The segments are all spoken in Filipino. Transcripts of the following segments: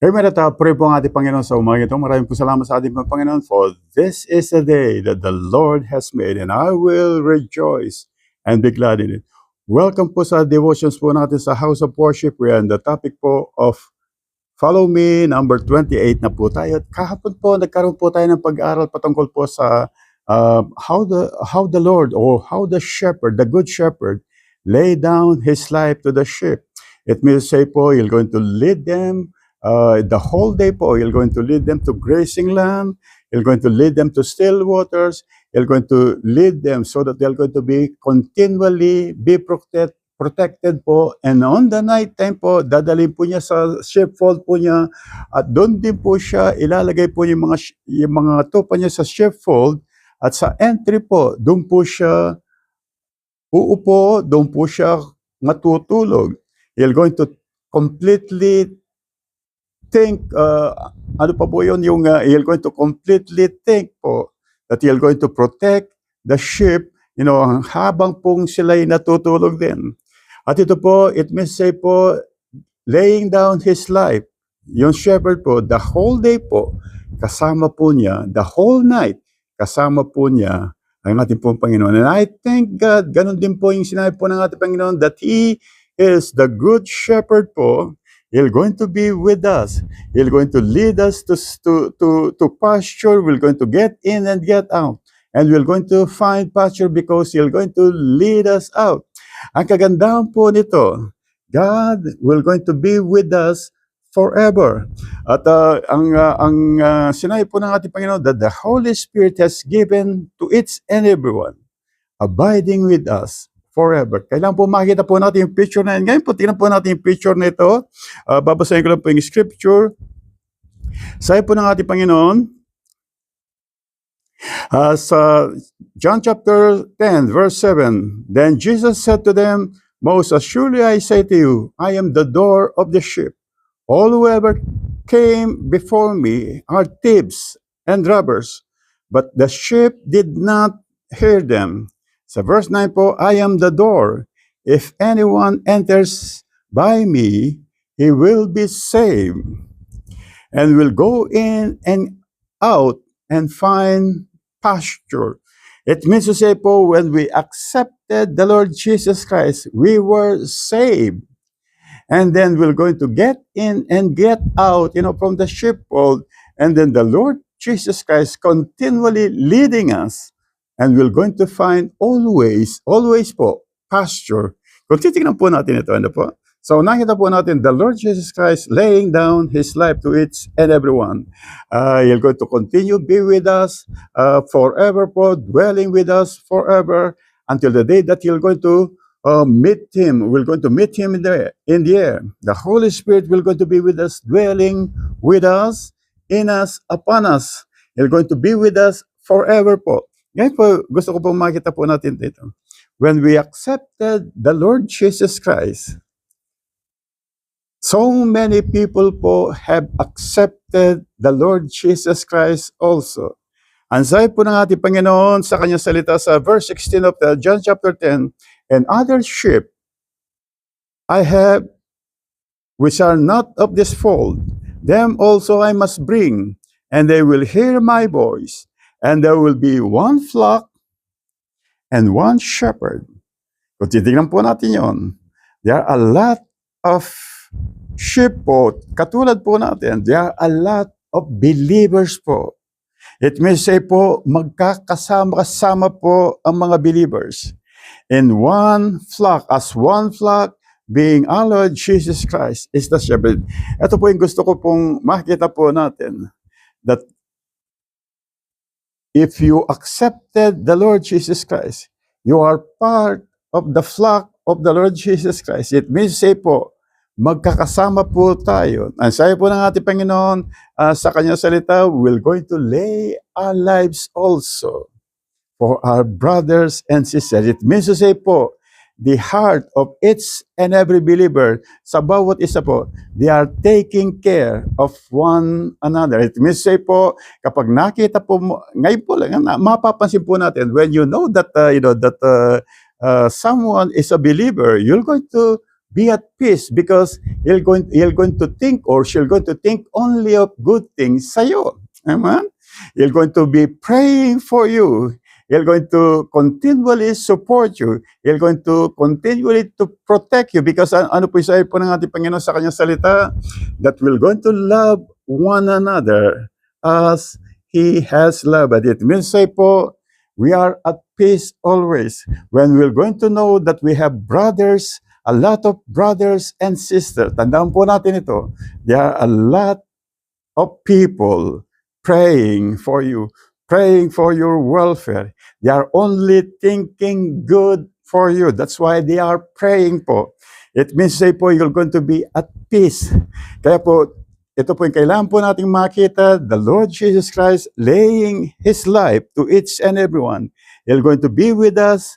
Amen at pray po ang ating Panginoon sa umaga ito. Maraming po salamat sa ating Panginoon for this is the day that the Lord has made and I will rejoice and be glad in it. Welcome po sa devotions po natin sa House of Worship. We are on the topic po of Follow Me, number 28 na po tayo. At kahapon po, nagkaroon po tayo ng pag-aaral patungkol po sa how the Lord or how the shepherd, the good shepherd, lay down his life to the sheep. It means say po, you're going to lead them the whole day po. You're going to lead them to grazing land. You're going to lead them to still waters. You're going to lead them so that they're going to be continually be protected po. And on the night time po, dadalhin po niya sa sheepfold po niya at doon din po siya ilalagay po yung mga tupa niya sa sheepfold at sa entry po, doon po siya uupo, doon po siya matutulog. You're going to completely think, ano pa po yun, yung you're going to completely think po that you're going to protect the sheep, habang pong sila'y natutulog din. At ito po, it means say po, laying down his life. Yung shepherd po, the whole day po, kasama po niya, the whole night, kasama po niya ang ating pong Panginoon. And I thank God, ganun din po yung sinabi po ng ating Panginoon, that He is the good shepherd po. He's going to be with us. He's going to lead us to pasture. We're going to get in and get out. And we're going to find pasture because He's going to lead us out. Ang kagandahan po nito, God will going to be with us forever. At ang sinabi po ng ating Panginoon that the Holy Spirit has given to each and everyone, abiding with us forever. Kailangan po makita po natin yung picture na yun. Ngayon po, tingnan po natin yung picture na ito. Babasahin ko lang po yung scripture. Sabi po ng ating Panginoon, sa John chapter 10, verse 7, Then Jesus said to them, Most assuredly I say to you, I am the door of the sheep. All who ever came before me are thieves and robbers, but the sheep did not hear them. Sa verse 9 po, I am the door. If anyone enters by me, he will be saved and will go in and out and find pasture. It means to say po, when we accepted the Lord Jesus Christ, we were saved. And then we're going to get in and get out, from the sheepfold. And then the Lord Jesus Christ continually leading us. And we're going to find always po, pasture. Kung titignan po natin ito, po? So, nakita po natin, the Lord Jesus Christ laying down His life to each and everyone. He's going to continue be with us forever po, dwelling with us forever until the day that you're going to meet Him. We're going to meet Him in the air. The Holy Spirit will going to be with us, dwelling with us, in us, upon us. He's going to be with us forever po. Ngayon po, gusto ko po makita po natin dito. When we accepted the Lord Jesus Christ, so many people po have accepted the Lord Jesus Christ also. Ang sabi po ng ating Panginoon sa kanyang salita sa verse 16 of John chapter 10, And other sheep I have which are not of this fold, them also I must bring, and they will hear my voice. And there will be one flock and one shepherd. Kung titignan po natin yon, there are a lot of sheep po. Katulad po natin, there are a lot of believers po. It may say po, magkakasama po ang mga believers. In one flock, as one flock, being our Lord Jesus Christ is the shepherd. Ito po yung gusto ko pong makita po natin, that if you accepted the Lord Jesus Christ, you are part of the flock of the Lord Jesus Christ. It means say po, magkakasama po tayo. Ang sabi po ng ating Panginoon sa kanyang salita, we're going to lay our lives also for our brothers and sisters. It means to say po, the heart of each and every believer, sa bawat isa po, they are taking care of one another. It means say po, kapag nakita po mo, ngayon po lang, mapapansin po natin, when you know that, someone is a believer, you're going to be at peace because he'll going to think or she'll going to think only of good things sa'yo. Amen? He'll going to be praying for you. He'll going to continually support you. He'll going to continually to protect you because ano po isabi po ng ating Panginoon sa kanyang salita? That we're going to love one another as He has loved. It means say po, we are at peace always. When we're going to know that we have brothers, a lot of brothers and sisters. Tandaan po natin ito. There are a lot of people praying for you, praying for your welfare. They are only thinking good for you. That's why they are praying po. It means say po, you're going to be at peace. Kaya po, ito po yung kailangan po nating makita, the Lord Jesus Christ laying His life to each and everyone. He's going to be with us,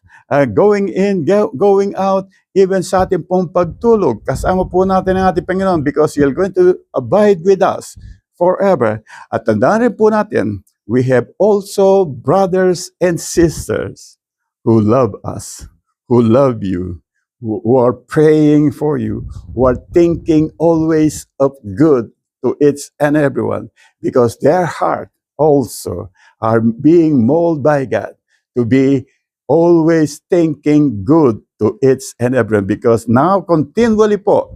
going in, going out, even sa ating pong pagtulog. Kasama po natin ang ating Panginoon because He's going to abide with us forever. At tandaan rin po natin, we have also brothers and sisters who love us, who love you, who are praying for you, who are thinking always of good to each and everyone, because their heart also are being molded by God to be always thinking good to each and everyone, because now continually po,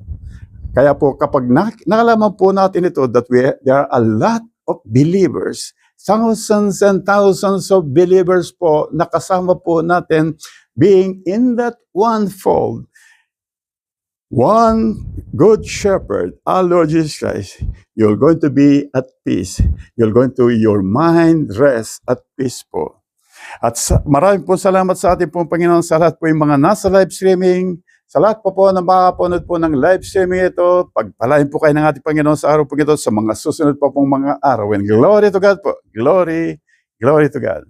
kaya po kapag nakalaman po natin ito that there are a lot of believers, thousands and thousands of believers po nakasama po natin being in that one fold. One good shepherd, our Lord Jesus Christ, you're going to be at peace. Your mind rest at peace po. At maraming po salamat sa ating pong Panginoon sa lahat po yung mga nasa live streaming. Sa lahat po na makapanood po ng live streaming ito, pagpalain po kayo ng ating Panginoon sa araw po ito sa mga susunod pa pong mga araw. And glory to God po. Glory to God.